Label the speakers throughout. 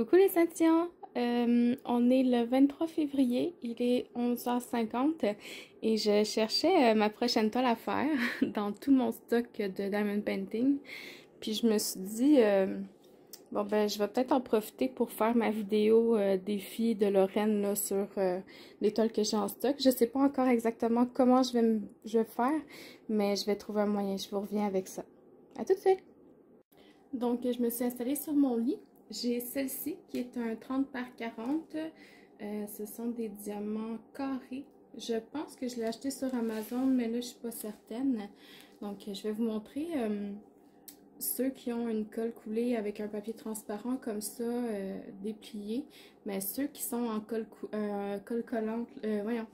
Speaker 1: Coucou les Saintiens, on est le 23 février, il est 11h50 et je cherchais ma prochaine toile à faire dans tout mon stock de Diamond Painting. Puis je me suis dit, bon ben je vais peut-être en profiter pour faire ma vidéo défi de Lorraine là, sur les toiles que j'ai en stock. Je sais pas encore exactement comment je vais faire, mais je vais trouver un moyen, je vous reviens avec ça. À tout de suite! Donc je me suis installée sur mon lit. J'ai celle-ci qui est un 30 par 40. Ce sont des diamants carrés. Je pense que je l'ai acheté sur Amazon, mais là, je suis pas certaine. Donc, je vais vous montrer ceux qui ont une colle coulée avec un papier transparent comme ça, déplié. Mais ceux qui sont en colle collante, voyons,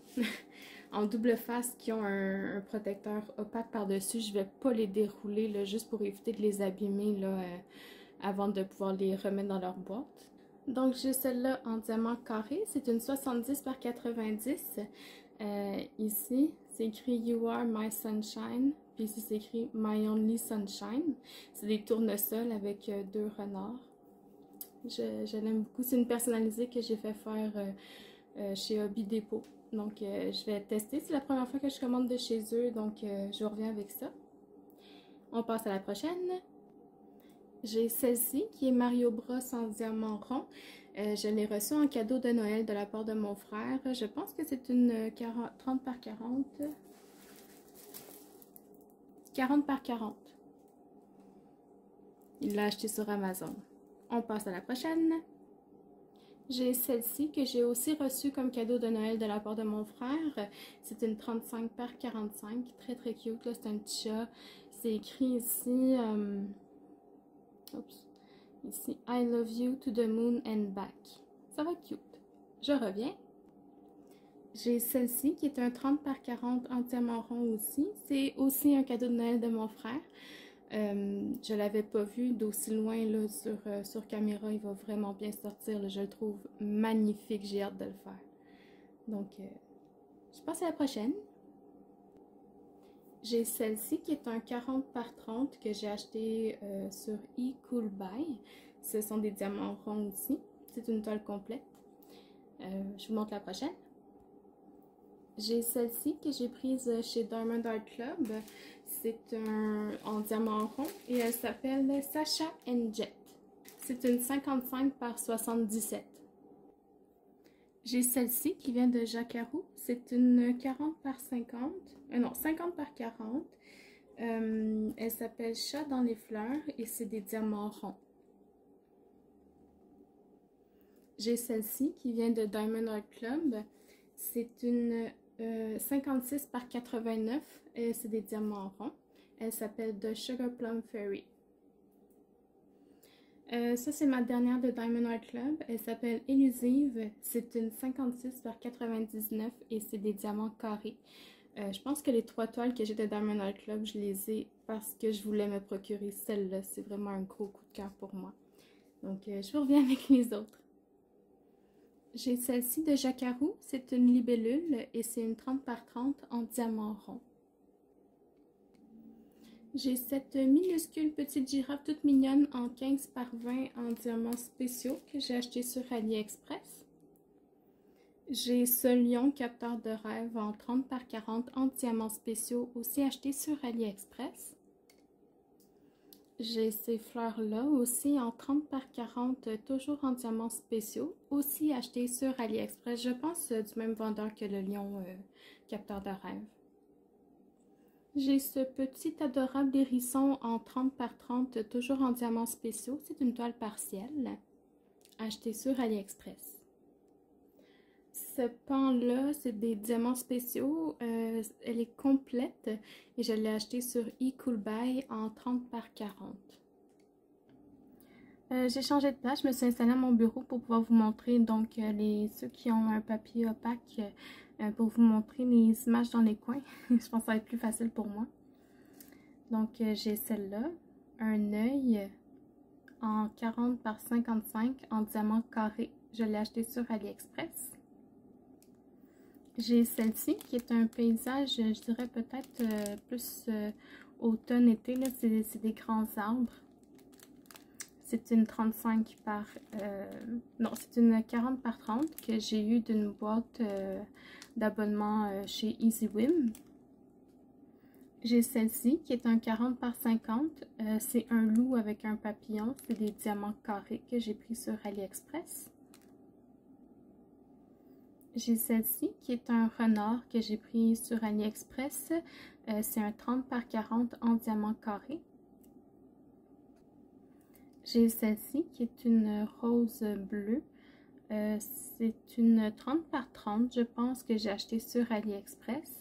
Speaker 1: en double face, qui ont un protecteur opaque par-dessus, je vais pas les dérouler là, juste pour éviter de les abîmer là. Avant de pouvoir les remettre dans leur boîte. Donc, j'ai celle-là en diamant carré. C'est une 70 par 90. Ici, c'est écrit You are my sunshine. Puis ici, c'est écrit My only sunshine. C'est des tournesols avec deux renards. Je l'aime beaucoup. C'est une personnalisée que j'ai fait faire chez Hobby Depot. Donc, je vais tester. C'est la première fois que je commande de chez eux. Donc, je reviens avec ça. On passe à la prochaine. J'ai celle-ci qui est Mario Bros en diamant rond. Je l'ai reçue en cadeau de Noël de la part de mon frère. Je pense que c'est une 30 par 40. 40 par 40. Il l'a acheté sur Amazon. On passe à la prochaine. J'ai celle-ci que j'ai aussi reçue comme cadeau de Noël de la part de mon frère. C'est une 35 par 45. Très très cute. C'est un petit chat. C'est écrit ici... Oups. Ici, I love you to the moon and back. Ça va être cute. Je reviens. J'ai celle-ci qui est un 30 par 40 entièrement rond aussi. C'est aussi un cadeau de Noël de mon frère. Je l'avais pas vu d'aussi loin là, sur caméra. Il va vraiment bien sortir. Là. Je le trouve magnifique. J'ai hâte de le faire. Donc, je passe à la prochaine. J'ai celle-ci qui est un 40 par 30 que j'ai acheté sur eCoolBuy. Ce sont des diamants ronds aussi. C'est une toile complète. Je vous montre la prochaine. J'ai celle-ci que j'ai prise chez Diamond Art Club. C'est en diamant rond et elle s'appelle Sacha & Jet. C'est une 55 par 77. J'ai celle-ci qui vient de Jacquarou. C'est une 40 par 50. Non, 50 par 40. Elle s'appelle Chat dans les fleurs et c'est des diamants ronds. J'ai celle-ci qui vient de Diamond Art Club. C'est une 56 par 89 et c'est des diamants ronds. Elle s'appelle The Sugar Plum Fairy. Ça, c'est ma dernière de Diamond Art Club. Elle s'appelle Elusive. C'est une 56 par 99 et c'est des diamants carrés. Je pense que les trois toiles que j'ai de Diamond Art Club, je les ai parce que je voulais me procurer celle-là. C'est vraiment un gros coup de cœur pour moi. Donc, je vous reviens avec les autres. J'ai celle-ci de Jacquarou. C'est une libellule et c'est une 30 par 30 en diamant rond. J'ai cette minuscule petite girafe toute mignonne en 15 par 20 en diamants spéciaux que j'ai acheté sur AliExpress. J'ai ce lion capteur de rêve en 30 par 40 en diamants spéciaux aussi acheté sur AliExpress. J'ai ces fleurs-là aussi en 30 par 40 toujours en diamants spéciaux aussi acheté sur AliExpress. Je pense du même vendeur que le lion capteur de rêve. J'ai ce petit adorable hérisson en 30 par 30, toujours en diamants spéciaux. C'est une toile partielle, achetée sur AliExpress. Ce pan-là, c'est des diamants spéciaux. Elle est complète et je l'ai achetée sur eCoolBuy en 30 par 40. J'ai changé de place, je me suis installée à mon bureau pour pouvoir vous montrer donc ceux qui ont un papier opaque pour vous montrer les images dans les coins. Je pense que ça va être plus facile pour moi. Donc j'ai celle-là, un œil en 40 par 55 en diamant carré. Je l'ai acheté sur AliExpress. J'ai celle-ci qui est un paysage, je dirais peut-être plus automne-été. C'est des grands arbres. C'est une 35 par... non, c'est une 40 par 30 que j'ai eue d'une boîte d'abonnement chez EasyWim. J'ai celle-ci qui est un 40 par 50. C'est un loup avec un papillon. C'est des diamants carrés que j'ai pris sur AliExpress. J'ai celle-ci qui est un renard que j'ai pris sur AliExpress. C'est un 30 par 40 en diamant carré. J'ai celle-ci qui est une rose bleue. C'est une 30 par 30, je pense, que j'ai acheté sur AliExpress.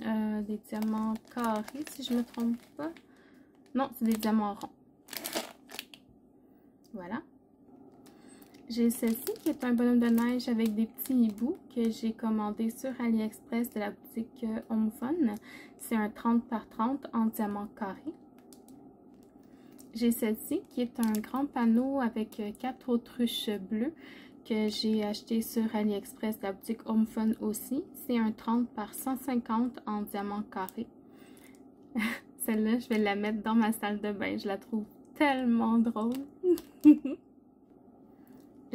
Speaker 1: Des diamants carrés, si je ne me trompe pas. Non, c'est des diamants ronds. Voilà. J'ai celle-ci qui est un bonhomme de neige avec des petits hiboux que j'ai commandé sur AliExpress de la boutique Home Fun. C'est un 30 par 30 en diamant carré. J'ai celle-ci qui est un grand panneau avec 4 autruches bleues que j'ai acheté sur AliExpress de la boutique Home Fun aussi. C'est un 30 par 150 en diamant carré. Celle-là, je vais la mettre dans ma salle de bain. Je la trouve tellement drôle.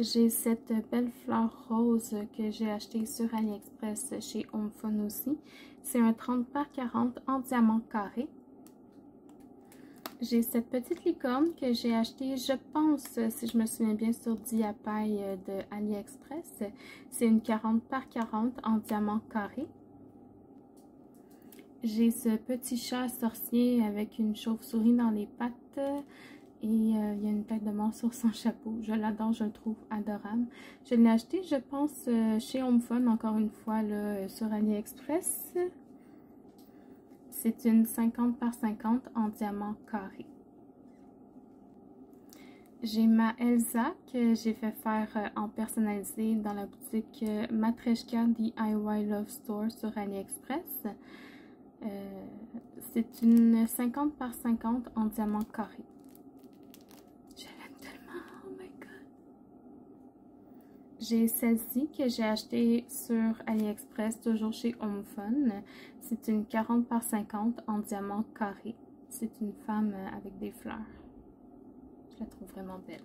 Speaker 1: J'ai cette belle fleur rose que j'ai achetée sur AliExpress chez Home Fun aussi. C'est un 30 par 40 en diamant carré. J'ai cette petite licorne que j'ai achetée, je pense, si je me souviens bien, sur Diapaille de AliExpress. C'est une 40 par 40 en diamant carré. J'ai ce petit chat sorcier avec une chauve-souris dans les pattes. Et il y a une tête de mort sur son chapeau. Je l'adore, je le trouve adorable. Je l'ai acheté, je pense, chez Home Fun, encore une fois, là, sur AliExpress. C'est une 50 par 50 en diamant carré. J'ai ma Elsa que j'ai fait faire en personnalisé dans la boutique Matreshka DIY Love Store sur AliExpress. C'est une 50 par 50 en diamant carré. Je l'aime tellement, oh my god. J'ai celle-ci que j'ai achetée sur AliExpress, toujours chez Home Fun. C'est une 40 par 50 en diamant carré. C'est une femme avec des fleurs. Je la trouve vraiment belle.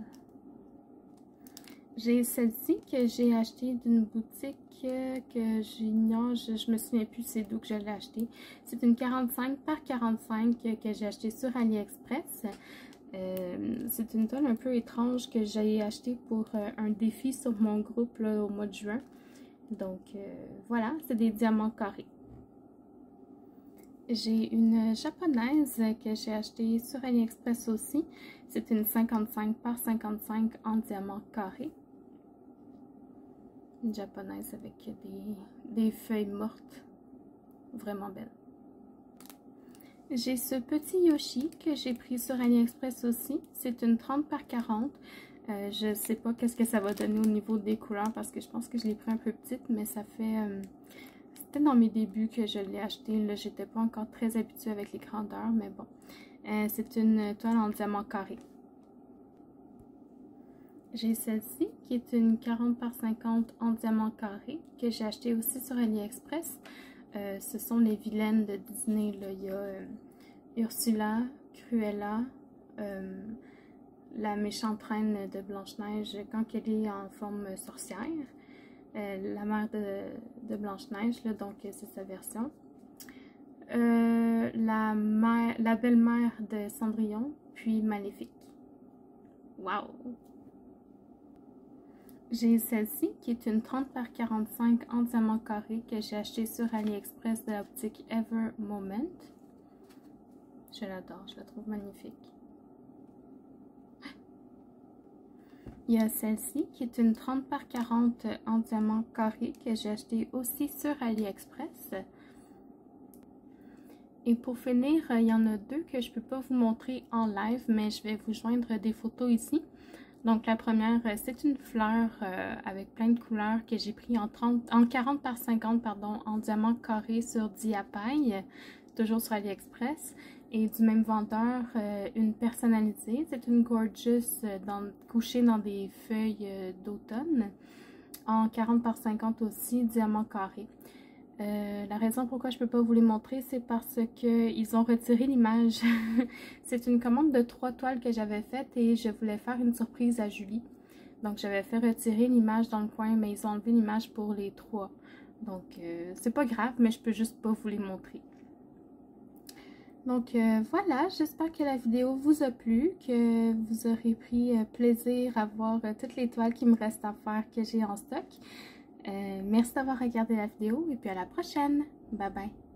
Speaker 1: J'ai celle-ci que j'ai achetée d'une boutique que j'ignore, je me souviens plus c'est d'où que je l'ai achetée. C'est une 45 par 45 que j'ai achetée sur AliExpress. C'est une toile un peu étrange que j'ai achetée pour un défi sur mon groupe là, au mois de juin. Donc voilà, c'est des diamants carrés. J'ai une japonaise que j'ai achetée sur AliExpress aussi. C'est une 55 par 55 en diamant carré. Une japonaise avec des feuilles mortes. Vraiment belle. J'ai ce petit Yoshi que j'ai pris sur AliExpress aussi. C'est une 30 par 40. Je ne sais pas qu'est-ce que ça va donner au niveau des couleurs parce que je pense que je l'ai pris un peu petite, mais ça fait... C'était dans mes débuts que je l'ai acheté. Là, j'étais pas encore très habituée avec les grandeurs, mais bon. C'est une toile en diamant carré. J'ai celle-ci qui est une 40 par 50 en diamant carré que j'ai acheté aussi sur AliExpress. Ce sont les vilaines de Disney. Là. Il y a Ursula, Cruella, la méchante reine de Blanche-Neige quand elle est en forme sorcière. La mère de Blanche-Neige, donc c'est sa version. La belle-mère de Cendrillon, puis Maléfique. Wow! J'ai celle-ci qui est une 30 par 45 en diamant carré que j'ai acheté sur AliExpress de la boutique Ever Moment. Je l'adore, je la trouve magnifique. Il y a celle-ci qui est une 30 par 40 en diamant carré que j'ai acheté aussi sur AliExpress. Et pour finir, il y en a deux que je ne peux pas vous montrer en live, mais je vais vous joindre des photos ici. Donc la première, c'est une fleur avec plein de couleurs que j'ai pris en 40 par 50 pardon, en diamant carré sur Diapaille, toujours sur AliExpress. Et du même vendeur, une personnalisée, c'est une Gorgeous couchée dans des feuilles d'automne, en 40 par 50 aussi, diamant carré. La raison pourquoi je peux pas vous les montrer, c'est parce que ils ont retiré l'image. C'est une commande de 3 toiles que j'avais faite et je voulais faire une surprise à Julie. Donc j'avais fait retirer l'image dans le coin, mais ils ont enlevé l'image pour les 3. Donc c'est pas grave, mais je peux juste pas vous les montrer. Donc voilà, j'espère que la vidéo vous a plu, que vous aurez pris plaisir à voir toutes les toiles qui me restent à faire que j'ai en stock. Merci d'avoir regardé la vidéo et puis à la prochaine. Bye bye.